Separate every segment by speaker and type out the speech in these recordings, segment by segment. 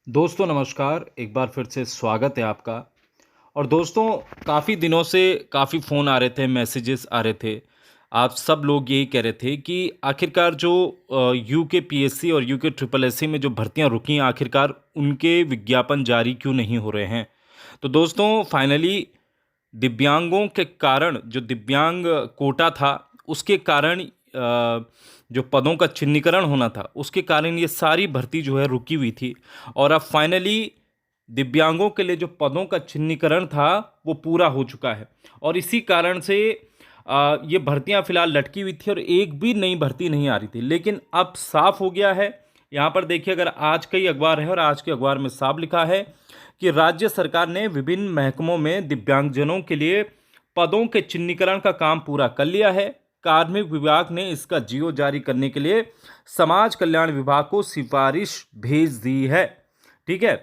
Speaker 1: दोस्तों नमस्कार, एक बार फिर से स्वागत है आपका। और दोस्तों, काफ़ी दिनों से काफ़ी फ़ोन आ रहे थे, मैसेजेस आ रहे थे। आप सब लोग यही कह रहे थे कि आखिरकार जो यूके पीएससी और यूके ट्रिपल एससी में जो भर्तियां रुकी हैं, आखिरकार उनके विज्ञापन जारी क्यों नहीं हो रहे हैं। तो दोस्तों, फाइनली दिव्यांगों के कारण जो दिव्यांग कोटा था, उसके कारण जो पदों का चिन्हीकरण होना था, उसके कारण ये सारी भर्ती जो है रुकी हुई थी। और अब फाइनली दिव्यांगों के लिए जो पदों का चिन्हीकरण था वो पूरा हो चुका है। और इसी कारण से ये भर्तियां फिलहाल लटकी हुई थी और एक भी नई भर्ती नहीं आ रही थी, लेकिन अब साफ हो गया है। यहाँ पर देखिए, अगर आज का ही अखबार है और आज के अखबार में साफ लिखा है कि राज्य सरकार ने विभिन्न महकमों में दिव्यांगजनों के लिए पदों के चिन्हीकरण का काम पूरा कर लिया है। कार्मिक विभाग ने इसका जीओ जारी करने के लिए समाज कल्याण विभाग को सिफारिश भेज दी है। ठीक है।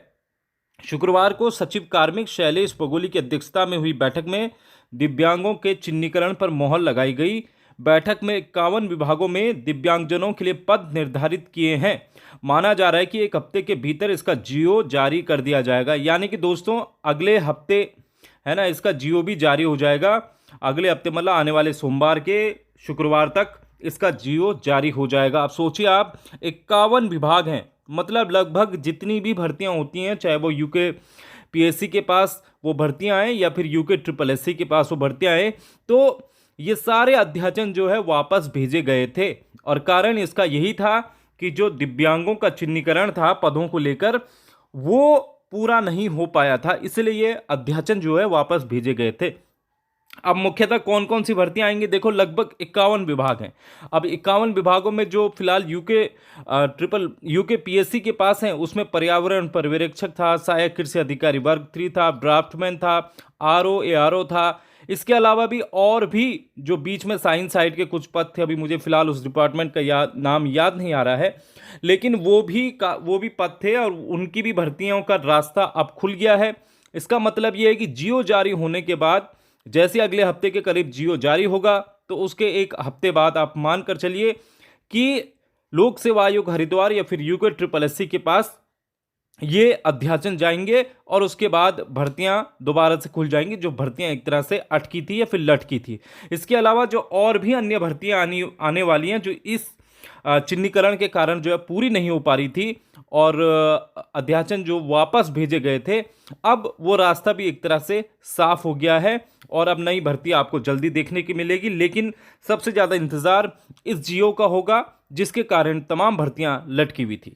Speaker 1: शुक्रवार को सचिव कार्मिक शैलेश बगोली की अध्यक्षता में हुई बैठक में दिव्यांगों के चिन्हीकरण पर मोहर लगाई गई। बैठक में 51 विभागों में दिव्यांगजनों के लिए पद निर्धारित किए हैं। माना जा रहा है कि एक हफ्ते के भीतर इसका जीओ जारी कर दिया जाएगा। यानी कि दोस्तों, अगले हफ्ते है ना, इसका जीओ भी जारी हो जाएगा। अगले हफ्ते मतलब आने वाले सोमवार के शुक्रवार तक इसका जीओ जारी हो जाएगा। आप सोचिए, आप 51 विभाग हैं, मतलब लगभग जितनी भी भर्तियां होती हैं, चाहे वो यूके पीएससी के पास वो भर्तियां आए या फिर यूके ट्रिपल एससी के पास वो भर्तियां आए, तो ये सारे अध्याचन जो है वापस भेजे गए थे। और कारण इसका यही था कि जो दिव्यांगों का चिन्हीकरण था पदों को लेकर, वो पूरा नहीं हो पाया था, इसलिए ये अध्याचन जो है वापस भेजे गए थे। अब मुख्यतः कौन कौन सी भर्तियां आएंगी, देखो लगभग 51 विभाग हैं। अब 51 विभागों में जो फिलहाल यूके पीएससी के पास हैं, उसमें पर्यावरण पर्यवेक्षक था, सहायक कृषि अधिकारी वर्ग 3 था, ड्राफ्टमैन था, आरओ एआरओ था। इसके अलावा भी और भी जो बीच में साइंस साइड के कुछ पद थे, अभी मुझे फिलहाल उस डिपार्टमेंट का नाम याद नहीं आ रहा है, लेकिन वो भी पद थे और उनकी भी भर्तियों का रास्ता अब खुल गया है। इसका मतलब ये है कि जियो जारी होने के बाद, जैसे अगले हफ्ते के करीब जियो जारी होगा, तो उसके एक हफ्ते बाद आप मान कर चलिए कि लोक सेवा आयोग हरिद्वार या फिर यूके ट्रिपल एससी के पास ये अध्याचन जाएंगे और उसके बाद भर्तियां दोबारा से खुल जाएंगी, जो भर्तियां एक तरह से अटकी थी या फिर लटकी थी। इसके अलावा जो और भी अन्य भर्तियां आने वाली हैं, जो इस चिन्हीकरण के कारण जो है पूरी नहीं हो पा रही थी और अध्याचन जो वापस भेजे गए थे, अब वो रास्ता भी एक तरह से साफ हो गया है और अब नई भर्ती आपको जल्दी देखने की मिलेगी। लेकिन सबसे ज़्यादा इंतज़ार इस जियो का होगा, जिसके कारण तमाम भर्तियां लटकी हुई थी।